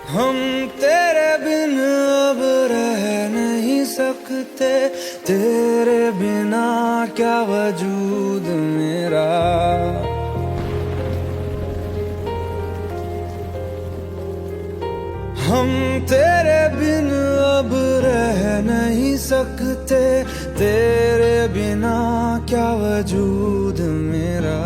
हम तेरे बिन अब रह नहीं सकते, तेरे बिना क्या वजूद मेरा। हम तेरे बिन अब रह नहीं सकते, तेरे बिना क्या वजूद मेरा।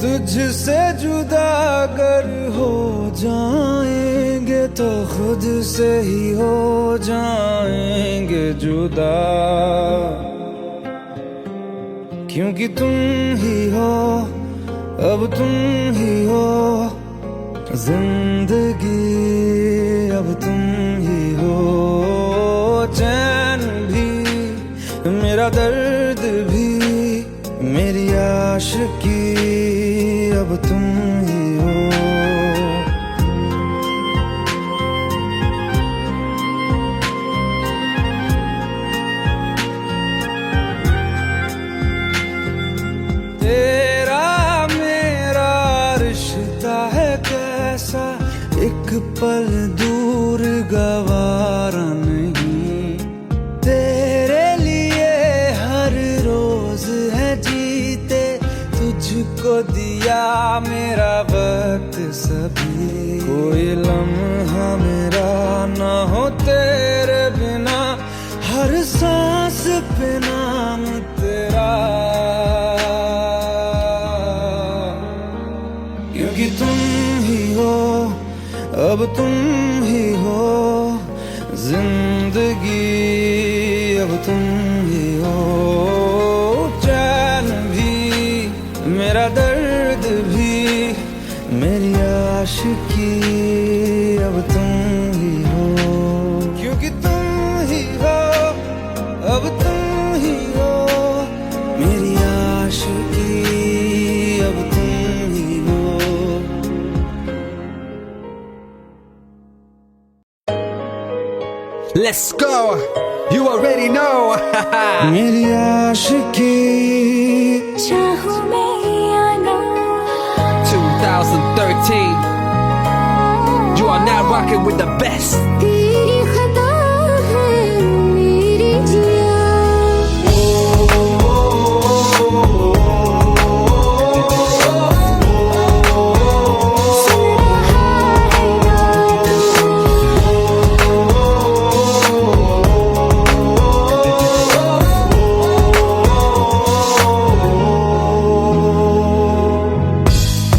तुझसे जुदा अगर हो जाएंगे तो खुद से ही हो जाएंगे जुदा, क्योंकि तुम ही हो, अब तुम ही हो जिंदगी, अब तुम ही हो। चैन भी मेरा दर्द भी मेरी आशिकी, अब तुम ही हो। तेरा मेरा रिश्ता है कैसा, एक पल दूर गवारा नहीं। मेरा वक्त सभी, कोई लम्हा मेरा ना हो तेरे बिना, हर सांस पे नाम तेरा, क्योंकि तुम ही हो, अब तुम ही हो जिंदगी, अब तुम ही हो चैन भी, मेरा दर्द भी, मेरी आशिकी, अब तुम ही हो, क्योंकि तुम ही हो, अब तुम ही हो मेरी आशिकी, अब तुम ही हो। Let's go! You already know! मेरी आशिकी चाहूं मैं या ना 2013. You are now rocking with the best. तेरी खता है मेरी जिया, सुन रहा है ना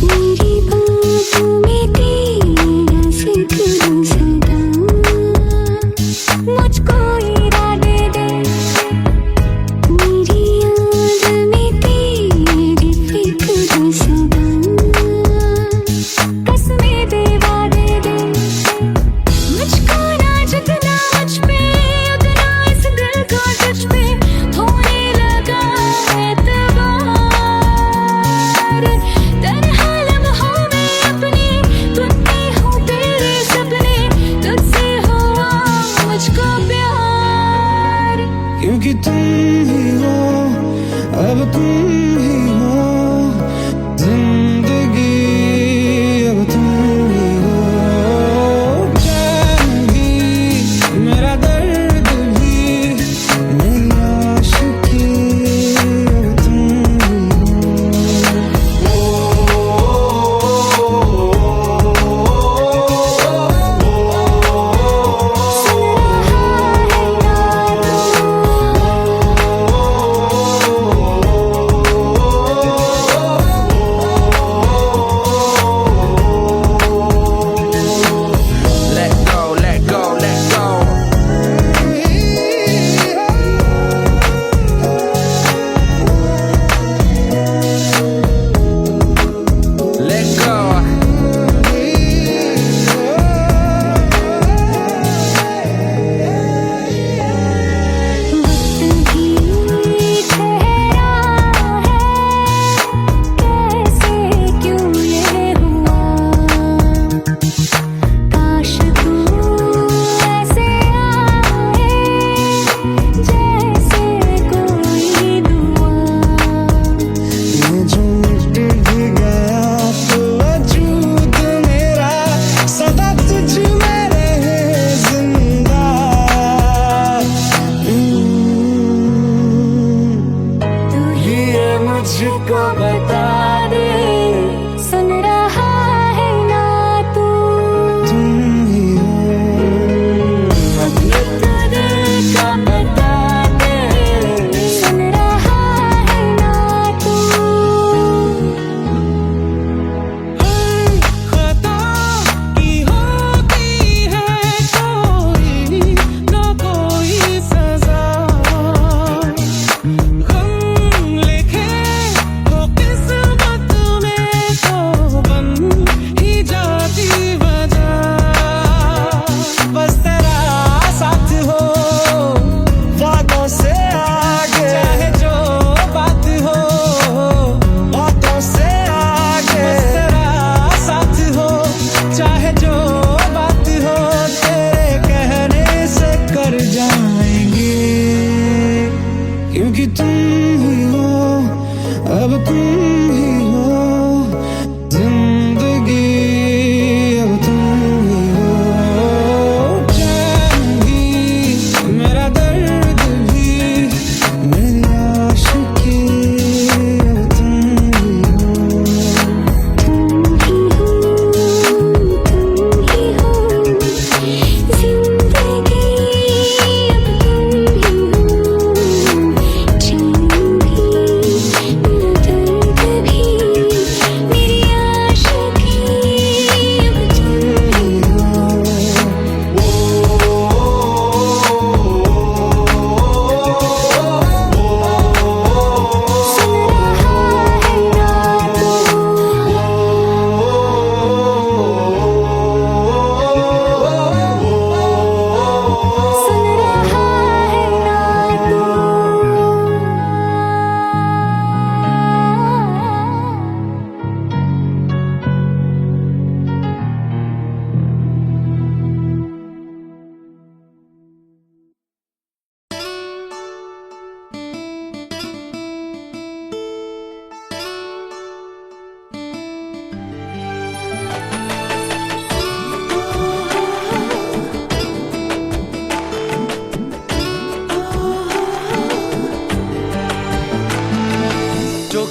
मेरी बातों में तेरा जिक्र सदा, मुझको इरादे दे, मेरी याद में तेरी फिक्र सदा, कसमें दे वादे दे, मुझको ना जितना मुझ पे उतना इस दिल को तुझ पे होने लगा एतबार, तन्हा लम्हों में अपने बुनती हूँ तेरे सपने, तुझसे हुआ मुझको प्यार, क्योंकि तुम ही हो, अब तुम ही हो जिंदगी, अब तुम ही हो चैन भी, मेरा दर्द भी, मेरी आशिकी, अब तुम ही हो। सुन रहा है ना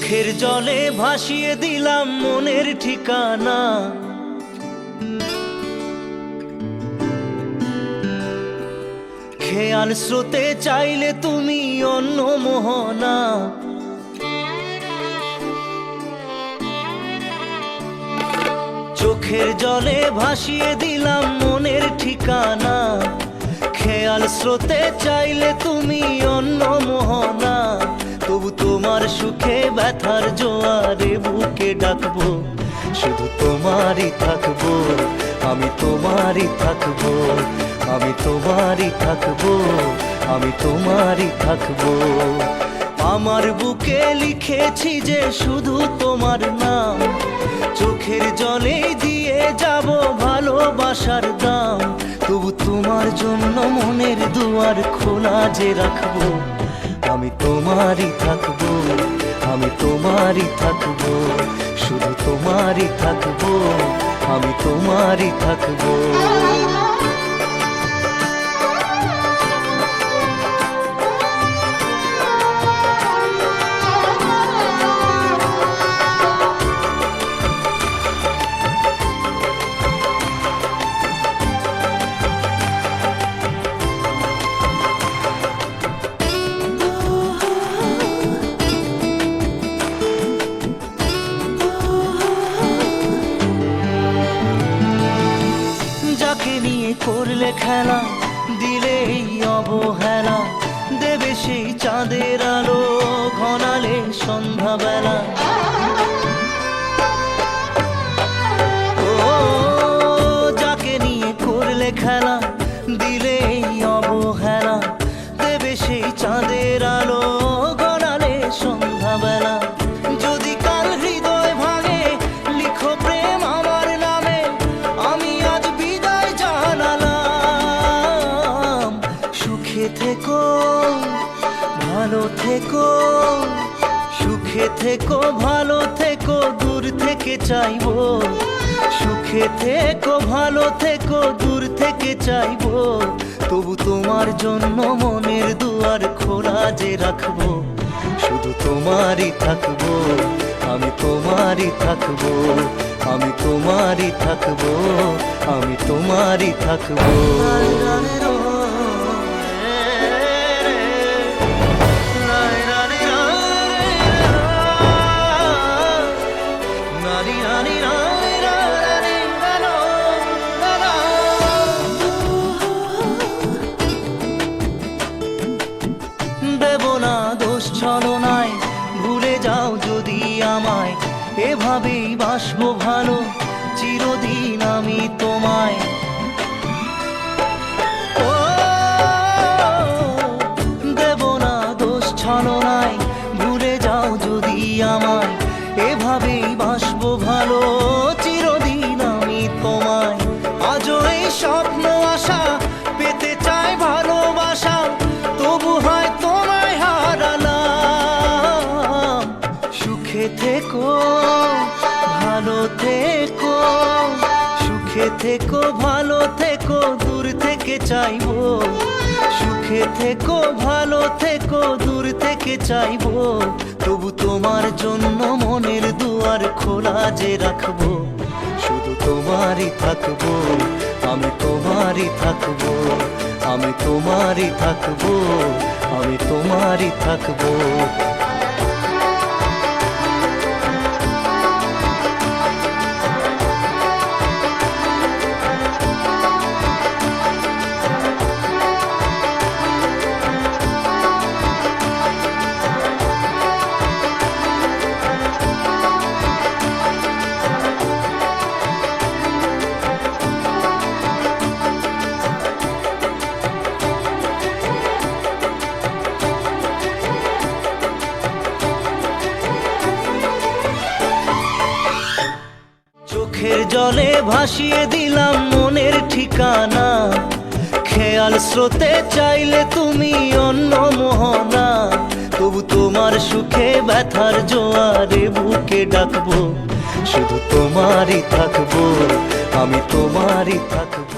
চোখের জলে ভাসিয়ে দিলাম মনের ঠিকানা, খেয়াল স্রোতে চাইলে তুমি অন্য মোহনা। চোখের জলে ভাসিয়ে দিলাম মনের ঠিকানা, খেয়াল স্রোতে চাইলে তুমি অন্য মোহনা। তবু তোমার সুখে ব্যথার জোয়ারে বুকে ডাকবো, শুধু তোমারই থাকবো, আমি তোমারই থাকবো, আমি তোমারই থাকবো, আমি তোমারই থাকবো। আমার বুকে লিখেছি যে শুধু তোমার নাম, চোখের জলে দিয়ে যাব ভালোবাসার দাম। তবু তোমার জন্য মনের দুয়ার খোলা যে রাখবো, আমি তোমারই থাকবো, আমি তোমারই থাকবো, শুধু তোমারই থাকবো, আমি তোমারই থাকবো। যাকে নিয়ে করলে খেলা, দিলে এই অবহেলা, দেবে সেই চাঁদের আলো ঘনালে সন্ধ্যাবেলা। ও যাকে নিয়ে করলে খেলা, দিলে এই অবহেলা, দেবে সেই চাঁদের আলো ঘনালে সন্ধ্যাবেলা। যদি কাল হৃদয় ভাঙে লিখো প্রেম আমার নামে, আমি আজ বিদায় জানালাম। সুখে থেকো ভালো থেকো, সুখে থেকো ভালো থেকো, দূর থেকে চাইবো। সুখে থেকো ভালো থেকো, দূর থেকে চাইবো। তবু তোমার জন্য মনের দুয়ার খোলা যে রাখবো, শুধু তোমারই থাকবো, আমি তোমারই থাকবো, আমি তোমারই থাকবো, আমি তোমারই থাকবো। দেব না দোষ ছলনায়, ভুলে যাও যদি আমায়, এভাবেই বাসবো ভালো চিরদিন আমি তোমায়। ও দেব না দোষ ছলনায়, ভুলে যাও যদি আমায়, এভাবেই বাসবো ভালো চিরদিন আমি তোমায়। আজও এই স্বপ্ন আশা পেতে চাই ভালোবাসা, তবু হয় তোমায় হারালাম। সুখে থেকো ভালো থেকো, সুখে থেকো ভালো থেকো, দূর থেকে চাইবো। সুখে থেকো ভালো থেকো, দূর থেকে চাইবো। তবু তোমার জন্য মনের দুয়ার খোলা যে রাখবো, শুধু তোমারই থাকবো, আমি তোমারই থাকবো, আমি তোমারই থাকবো, আমি তোমারই থাকবো। চোখের জলে ভাসিয়ে দিলাম মনের ঠিকানা, খেয়াল স্রোতে চাইলে তুমি অন্য মোহনা। তবু তোমার সুখে ব্যথার জোয়ারে বুকে ডাকবো, শুধু তোমারই থাকবো, আমি তোমারই থাকবো।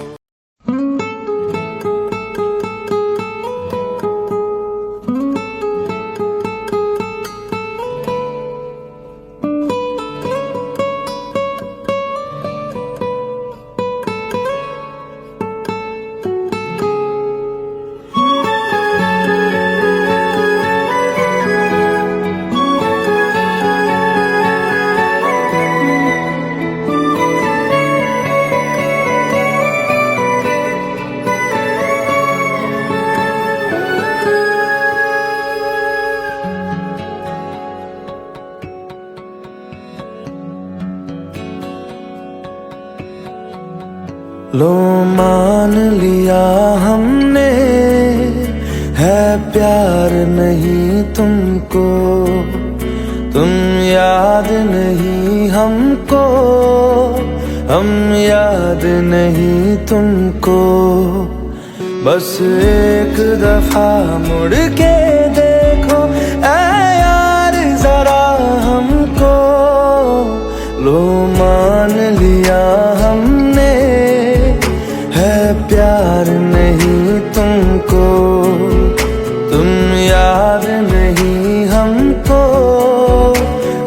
लो मान लिया हमने, है प्यार नहीं तुमको, तुम याद नहीं हमको, हम याद नहीं तुमको। बस एक दफा मुड़ के देखो ऐ यार जरा हमको, लो मान लिया हमने, है प्यार नहीं तुमको, तुम याद नहीं हमको,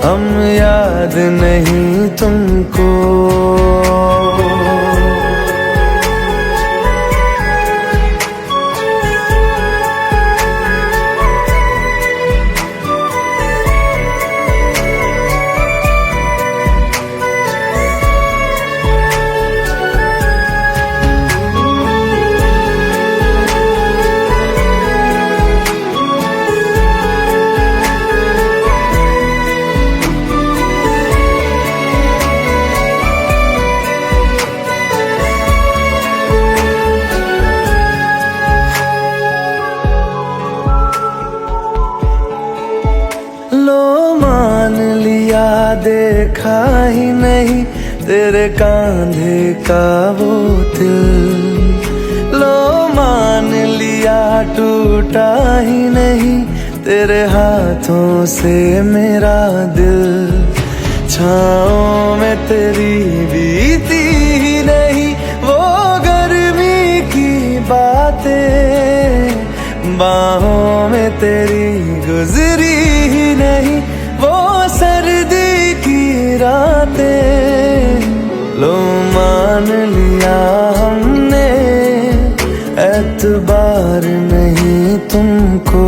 हम याद नहीं तुमको। लो मान लिया देखा ही नहीं तेरे कांधे का वो दिल, लो मान लिया टूटा ही नहीं तेरे हाथों से मेरा दिल। छाँव में तेरी बीती ही नहीं वो गर्मी की बातें, बाहों में तेरी गुजरी ही नहीं वो सर्दी की रातें। लो मान लिया हमने, एतबार नहीं तुमको,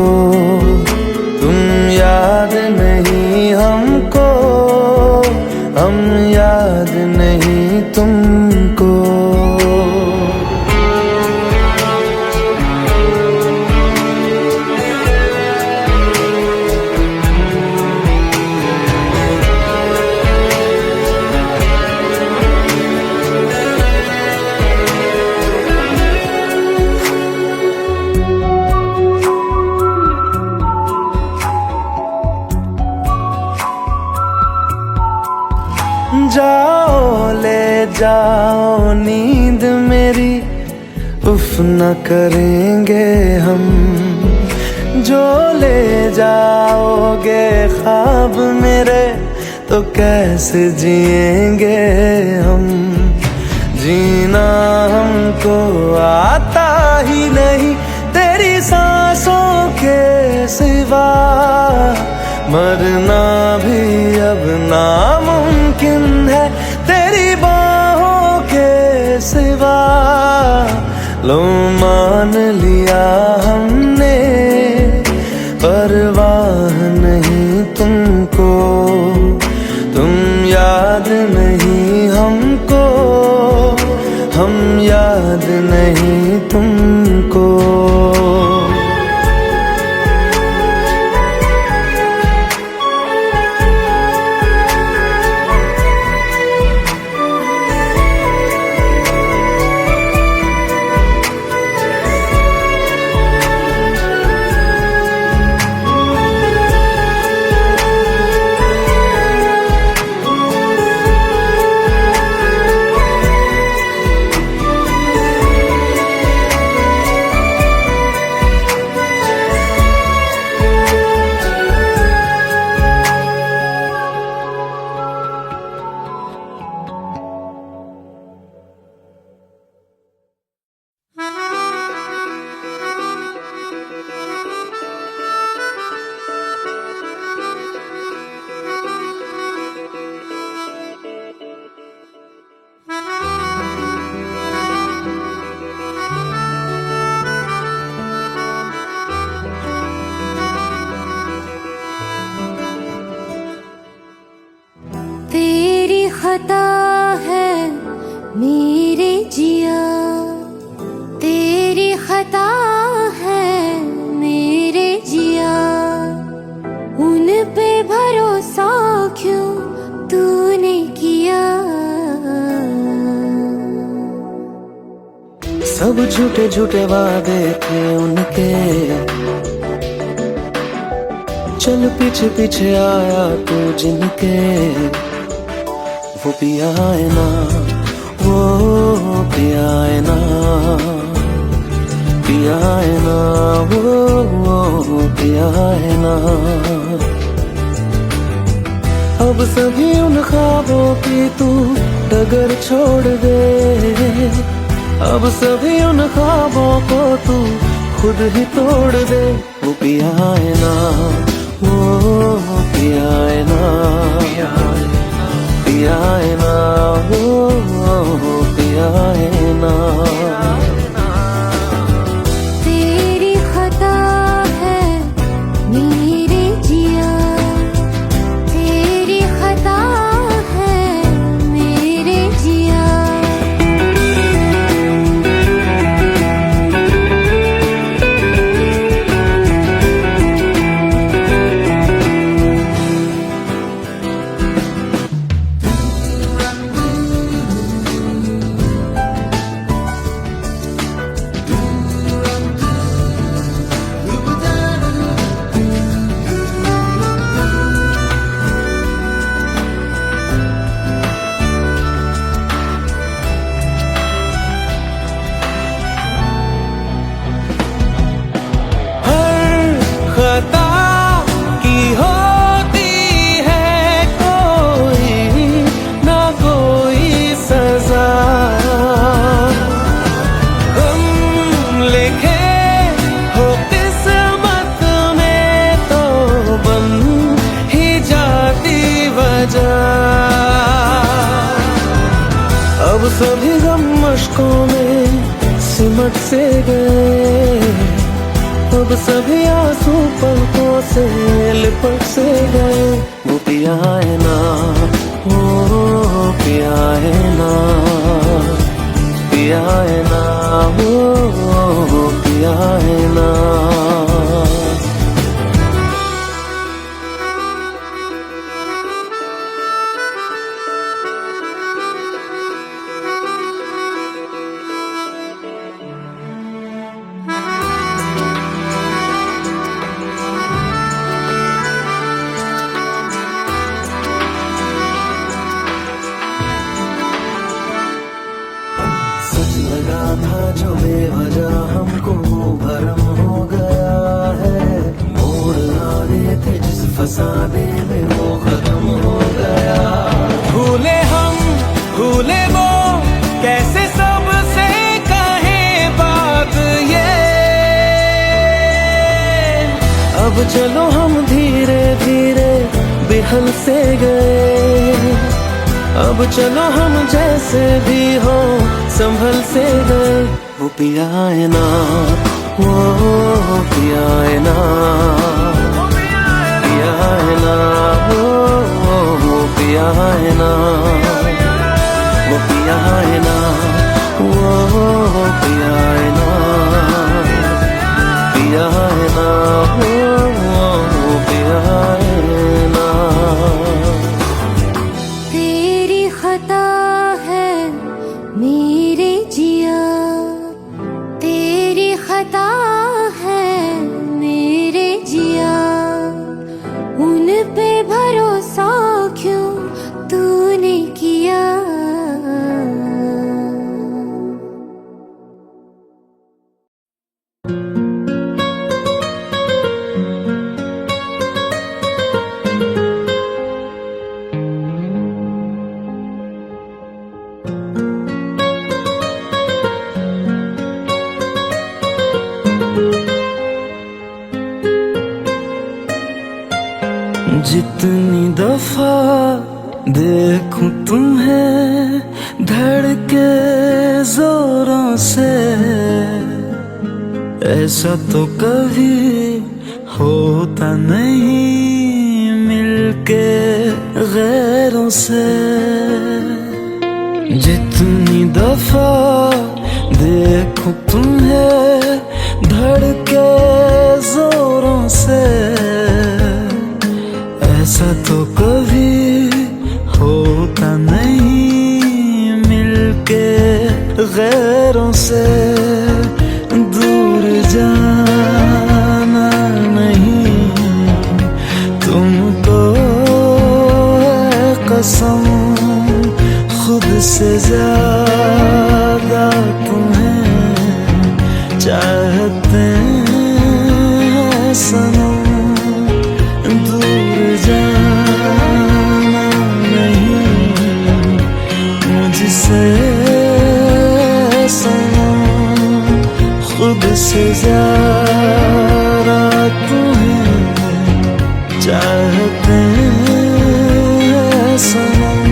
तुम याद नहीं हमको, हम याद नहीं तुमको। जाओ ले जाओ नींद मेरी, उफ न करेंगे हम, जो ले जाओगे ख्वाब मेरे तो कैसे जिएंगे हम। जीना हमको आता ही नहीं तेरी सांसों के सिवा, मरना भी अब नामुमकिन है तेरी बाहों के सिवा। लो मान लिया हमने, परवाह नहीं तुमको, तुम याद नहीं हमको, हम याद नहीं तुमको। सब झूठे झूठे वादे थे उनके, चल पीछे पीछे आया तू जिनके। वो पिया है ना, वो पिया है ना, पिया है ना, वो पिया है ना। अब सभी उन ख्वाबों की तू डगर छोड़ दे, अब सभी उन ख्वाबों को तू खुद ही तोड़ दे। वो पिया है ना, वो पिया है ना, पिया है ना, वो पिया है ना। तेरी खता है मेरे जिया, तेरी खता है मेरे जिया। खता की होती है कोई ना कोई सजा, हम लिखे हो किस्मत में तो बन ही जाती वजह। अब सभी गम मशकों में सिमट से गए, अब सभी आंसू पलकों से लिपट से गए। वो पिया है ना, वो पिया है ना, पिया है ना, वो पिया है ना। लगा था जो बेवजह हमको भरम हो गया है, मोड़ आ रहे थे जिस फसाने में वो खत्म हो गया। भूले हम भूले वो कैसे सबसे कहे बात ये, अब चलो हम धीरे धीरे बिहल से गए, अब चलो हम जैसे भी हो संभल से गए। वो पिया है ना, वो पिया है ना, पिया है ना, वो पिया है ना, वो पिया है ना, वो पिया है ना, पिया है ना, वो पिया है ना। खता है मेरे जिया, तेरी खता है मेरे जिया। उन पे भरोसा क्यों तूने किया। जितनी दफा देखूं तुम्हें धड़के जोरों से, ऐसा तो कभी होता नहीं मिलके गैरों से। जितनी दफा देखूं तुम्हें धड़के जोरों से, ऐसा तो कभी होता नहीं मिलके गैरों से। ज्यादा तुम्हें चाहते हैं सनम, दूर जाना नहीं मुझसे सनम, खुद से ज्यादा तुम्हें चाहते हैं सनम।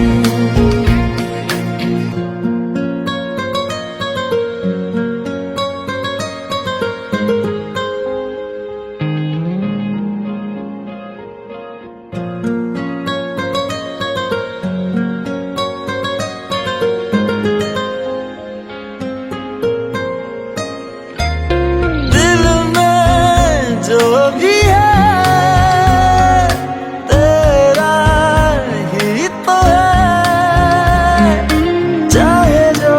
दिल में जो भी है तेरा ही तो है, चाहे जो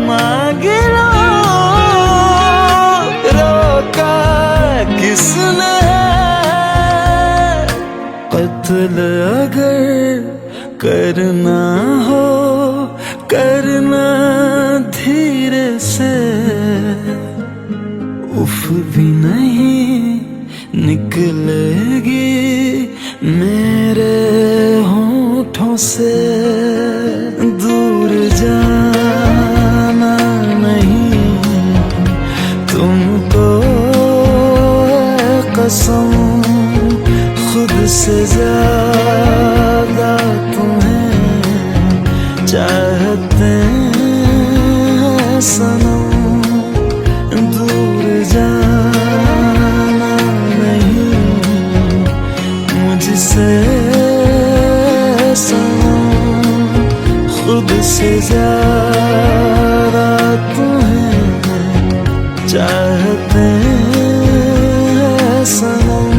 मांग लो, रोका किसने है। कत्ल अगर करना हो करना धीरे से, उफ भी नहीं निकलेगी मेरे होठों से, दूर जाना नहीं तुमको है कसम, खुद से ज्यादा तुम्हें चाहते हैं सनम, दूर जाना नहीं मुझसे सनम, खुद से ज्यादा तुम्हें चाहते हैं सनम।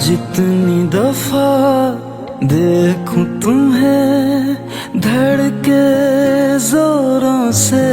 जितनी दफा देखूं तुम्हें धड़के जोरों से,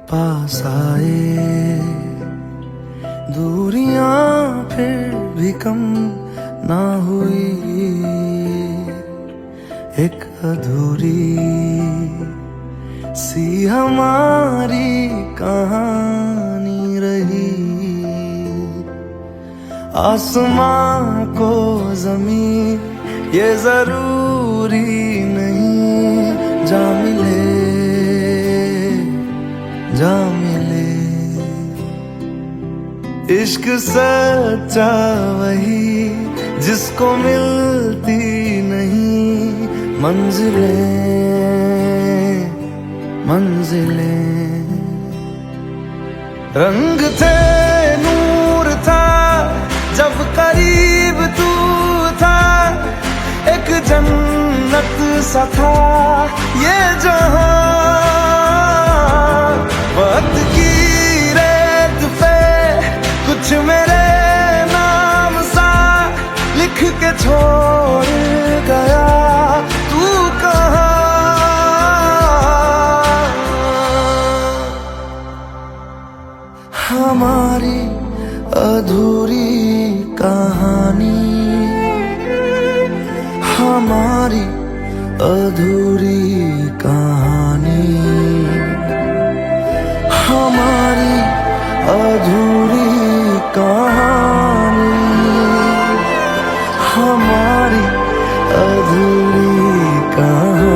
पास आए दूरियां फिर भी कम ना हुई, एक अधूरी सी हमारी कहानी रही। आसमां को ज़मीन ये जरूरी नहीं, जा मिले जा मिले। इश्क सच्चा वही जिसको मिलती नहीं मंजिलें मंजिलें। रंग थे नूर था जब करीब तू था, एक जन्नत सा था ये जहां। वक्त की रेत पे कुछ मेरे नाम सा लिख के छोड़ गया, तू कहाँ। हमारी अधूरी कहानी, हमारी अधूरी कहानी, हमारी अधूरी कहानी, हमारी अधूरी कहानी।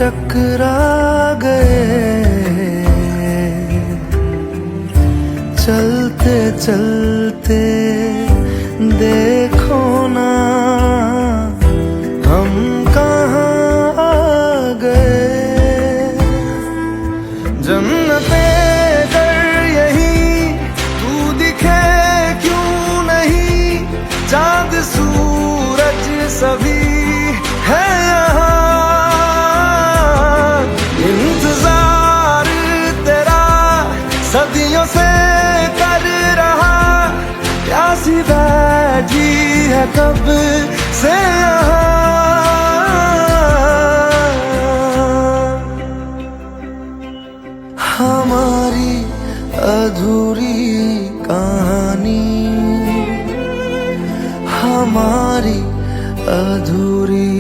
टकरा गए, चलते चलते देखो ना हम कहाँ आ गए। जन्नते कर यही तू दिखे क्यों नहीं, चाँद सूरज सभी है यहाँ। इंतजार तेरा सदियों से कर रहा, प्यासी बैठी है कब से यहाँ। हमारी अधूरी कहानी, हमारी अधूरी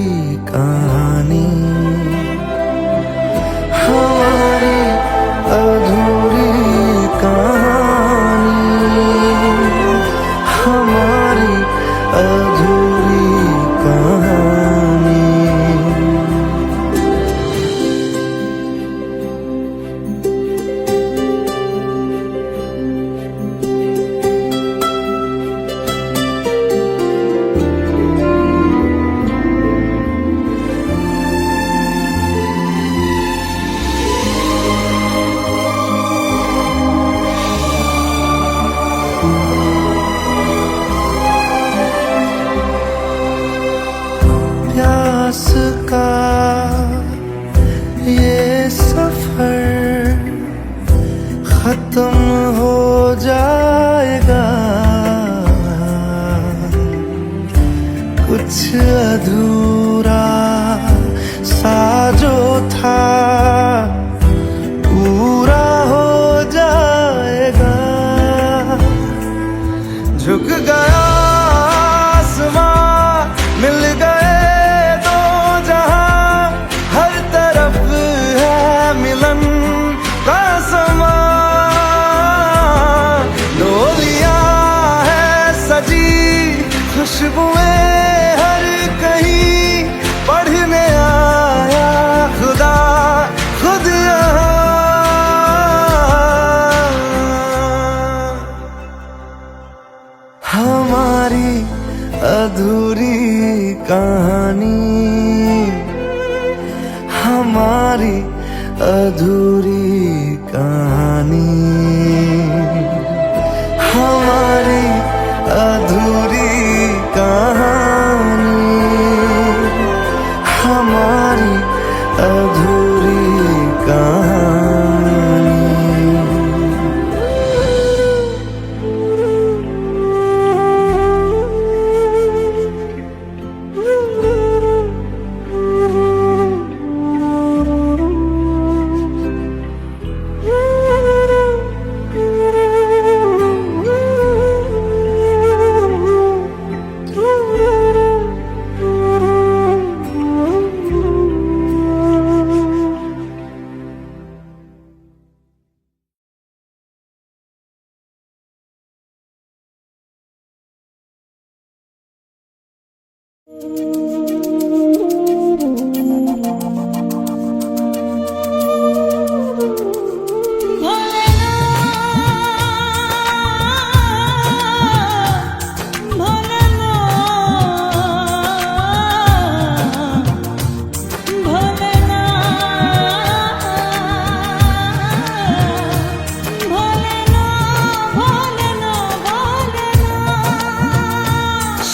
कहानी, हमारी अधूरी कहानी, हमारी अधूरी कहानी। प्यास का ये सफर खत्म हो जाएगा, कुछ अधूरा सा जो था पूरा हो जाएगा। झुक गया आसमां, मिल गए दो जहां, हर तरफ है मिलन का समा। डोलियां है सजी, खुशबुएं हर कहीं, पढ़ने आया खुदा खुद यहाँ। हमारी अधूरी कहानी, हमारी अधूरी कहानी, हमारी अधूरी कहानी, हमारी अधूरी कहानी।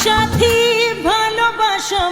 সাথী ভালোবাসা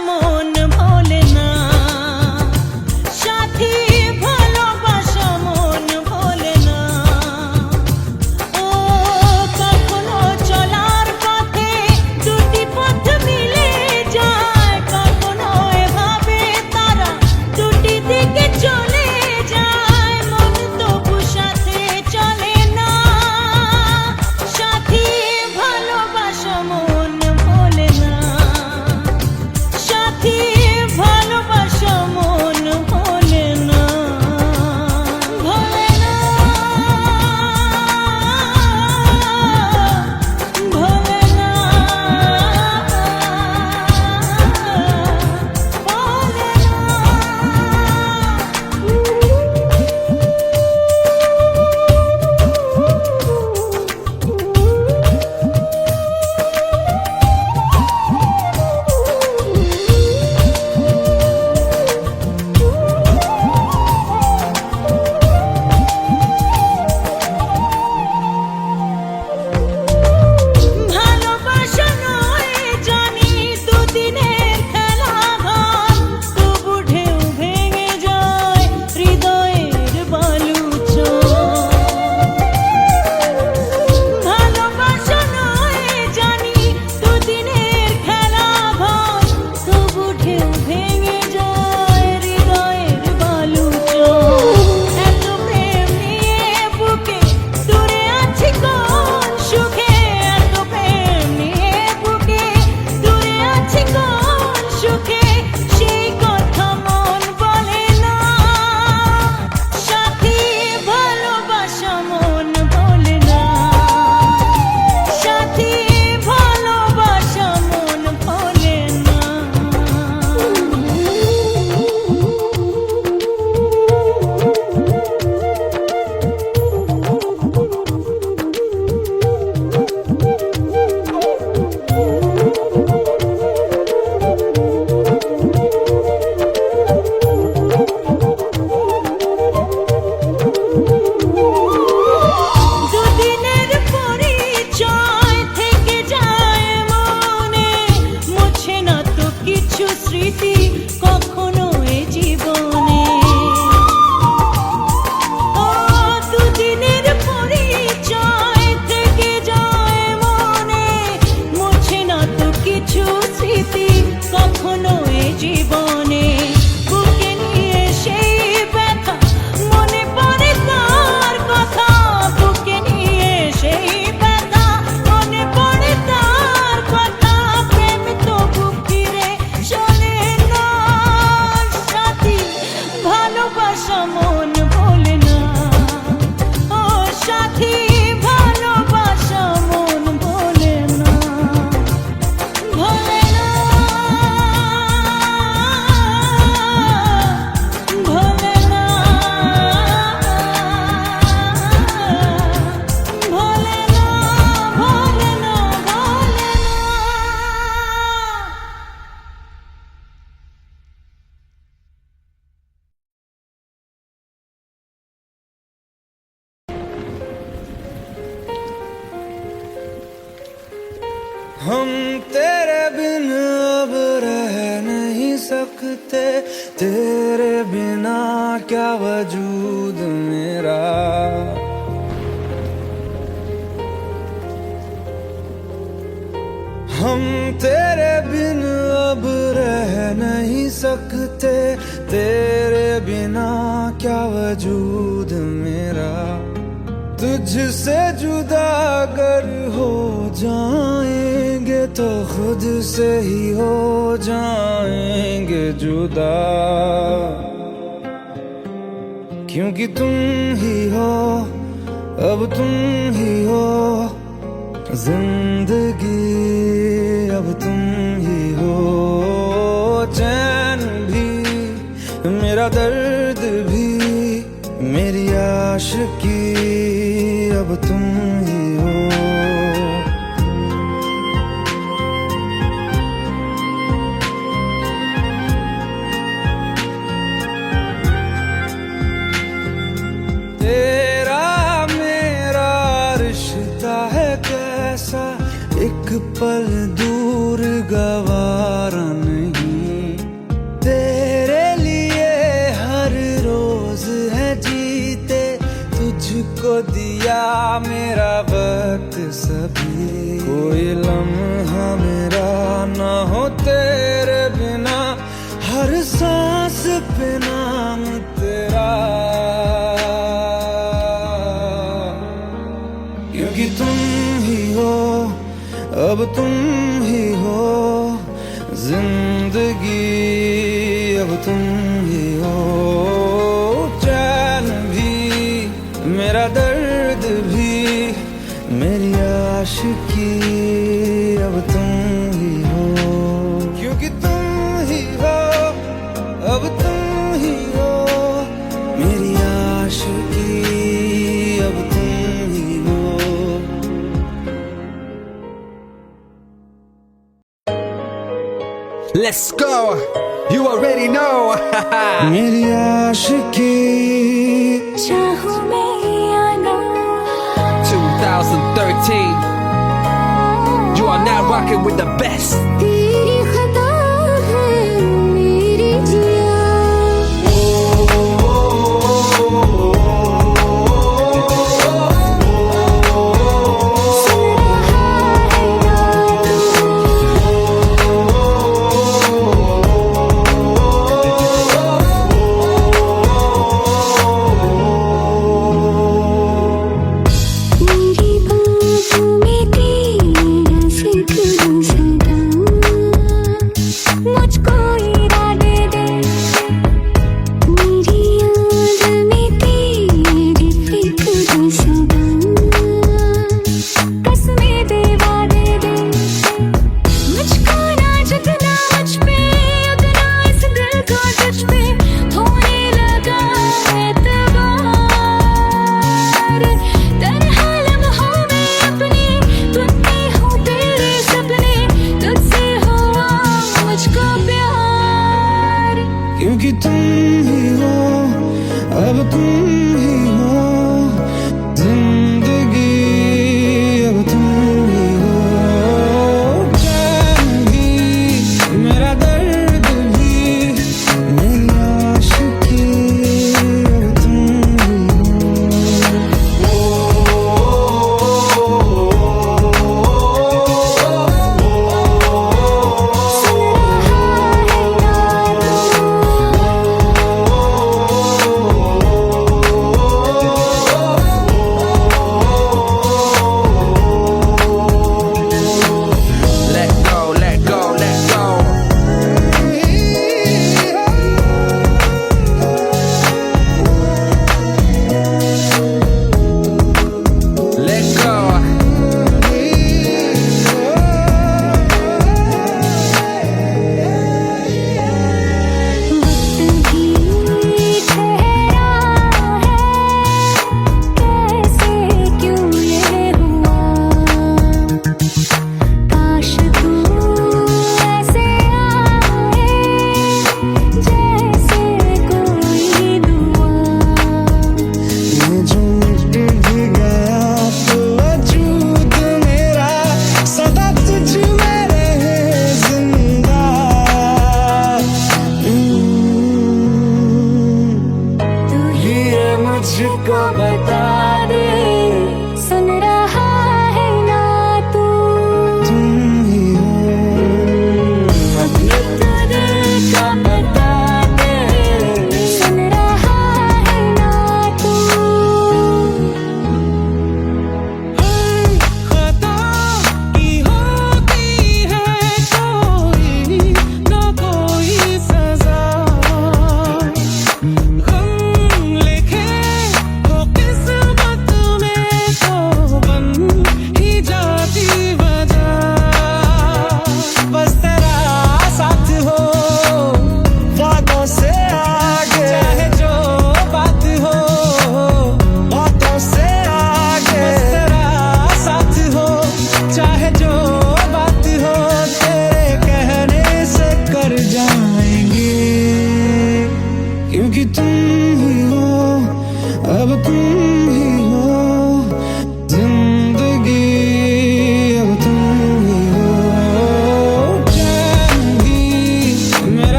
हम तेरे बिन अब रह नहीं सकते, तेरे बिना क्या वजूद मेरा। हम तेरे बिन अब रह नहीं सकते, तेरे बिना क्या वजूद मेरा। तुझसे जुदा अगर हो जाएंगे तो खुद से ही हो जाएंगे जुदा, क्योंकि तुम ही हो, अब तुम ही हो जिंदगी, अब तुम ही हो चैन भी, मेरा दर्द भी, मेरी आशिकी, अब तुम ही हो। तेरा मेरा रिश्ता है कैसा, एक पल दूर गवारा नहीं। तेरे लिए हर रोज है जीते, तुझको दिया मेरा वक्त सभी। कोई लम्हा मेरा ना हो तेरे बिना, हर सांस पे नाम तेरा, क्योंकि तुम ही हो, अब तुम ही हो जिंदगी, अब तुम ही हो चैन भी, मेरा दर्द भी, मेरी आशिकी, अब तुम ही हो, क्योंकि तुम ही हो, अब तुम ही हो मेरी आशिकी, अब तुम ही हो। Let's go. You already know. मेरी आशिकी, चाहूं मैं या ना, 2013. You are now rocking with the best. तेरी खता है मेरी जिया। क्योंकि तुम ही हो, अब तुम ही हो जिंदगी, अब तुम ही हो चैन भी, मेरा दर्द भी, मेरी आशिकी, अब तुम ही हो।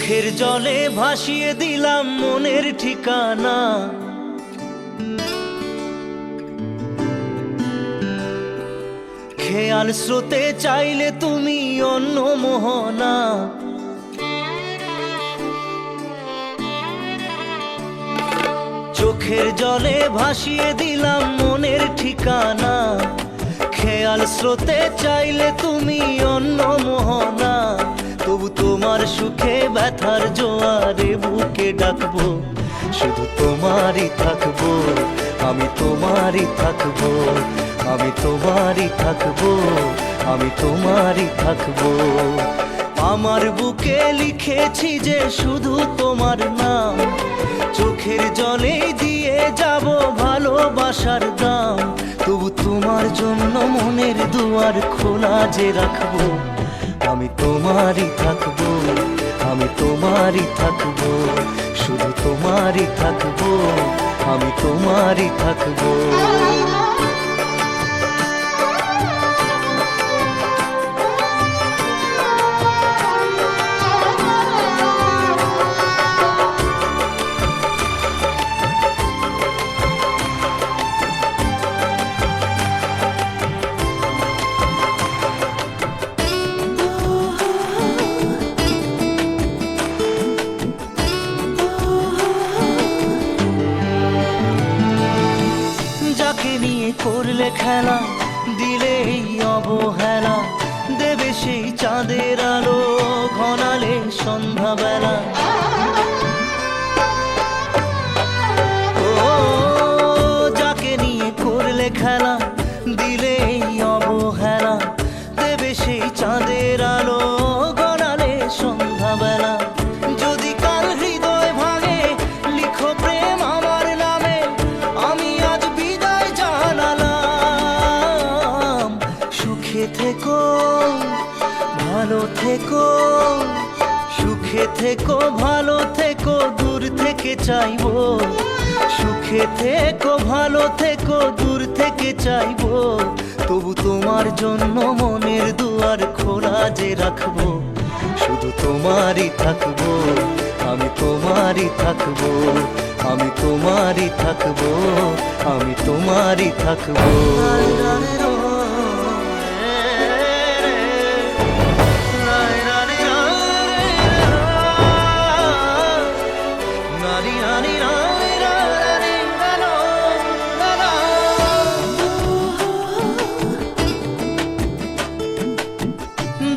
চোখের জলে ভাসিয়ে দিলাম মনের ঠিকানা। খেয়াল স্রোতে চাইলে তুমি অন্য মোহনা। চোখের জলে ভাসিয়ে দিলাম মনের ঠিকানা। খেয়াল স্রোতে চাইলে তুমি অন্য মোহনা। তবু তোমার সুখে ব্যথার জোয়ারে বুকে ডাকবো, শুধু তোমারই থাকবো, আমি তোমারই থাকবো, আমি তোমারই থাকবো, আমি তোমারই থাকবো। আমার বুকে লিখেছি যে শুধু তোমার নাম, চোখের জলে দিয়ে যাব ভালোবাসার দাম। তবু তোমার জন্য মনের দুয়ার খোলা যে রাখবো, আমি তোমারই থাকবো, আমি তোমারই থাকবো, শুধু তোমারই থাকবো, আমি তোমারই থাকবো। যাকে নিয়ে করলে খেলা, দিলে এই অবহেলা, দেবে সেই চাঁদের আলো ঘনালে সন্ধ্যাবেলা। ও যাকে নিয়ে করলে খেলা, দিলে এই অবহেলা, দেবে সেই চাঁদের আলো ঘনালে সন্ধ্যাবেলা। যদি কাল হৃদয় ভাঙে লিখো প্রেম আমার নামে, আমি আজ বিদায় জানালাম। সুখে থেকো, ভালো থেকো, সুখে থেকো, ভালো থেকো, দূর থেকে চাইবো। সুখে থেকো, ভালো থেকো, দূর থেকে চাইবো। তবু তোমার জন্য মনের দুয়ার খোলা যে রাখবো, শুধু তোমারই থাকবো, আমি তোমারই থাকবো, আমি তোমারই থাকবো, আমি তোমারই থাকবো।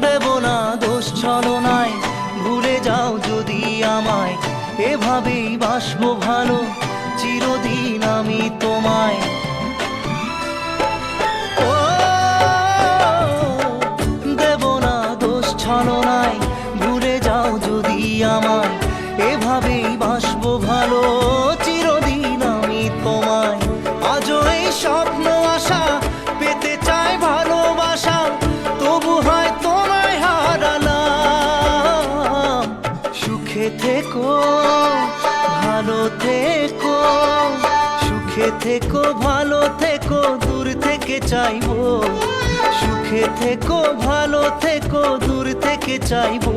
দেব না দোষ ছলনায়, ভুলে যাও যদি আমায়, এভাবেই বাসবো ভালো চিরদিন আমি তোমায়। ও দেব না দোষ ছলনায়, ভুলে যাও যদি আমায়, এভাবেই বাসবো ভালো চিরদিন আমি তোমায়। আজও এই স্বপ্ন আশা পেতে চাই ভালোবাসা, তবু হয় তোমায় হারালাম। সুখে থেকো, ভালো থেকো, সুখে থেকো, ভালো থেকো, দূর থেকে চাইবো। সুখে থেকো, ভালো থেকো, দূর থেকে চাইবো।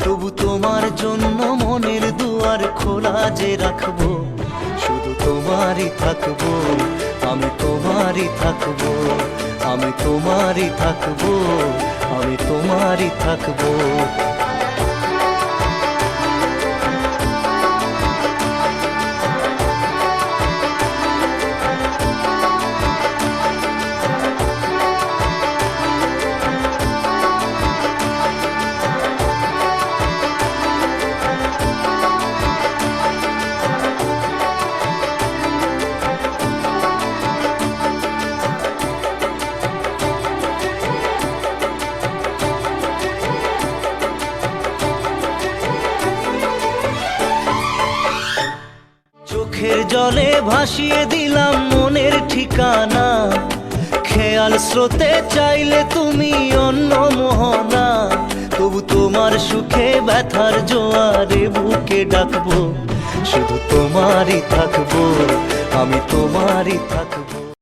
তবু তোমার জন্য মনের দুয়ার খোলা যে রাখবো, শুধু তোমারই থাকবো, আমি তোমারই থাকবো, আমি তোমারই থাকবো, আমি তোমারই থাকবো। চোখের জলে ভাসিয়ে দিলাম মনের ঠিকানা। খেয়াল স্রোতে চাইলে তুমি অন্য মোহনা। তবু তোমার সুখে ব্যথার জোয়ারে বুকে ডাকবো, শুধু তোমারই থাকবো, আমি তোমারই থাকবো।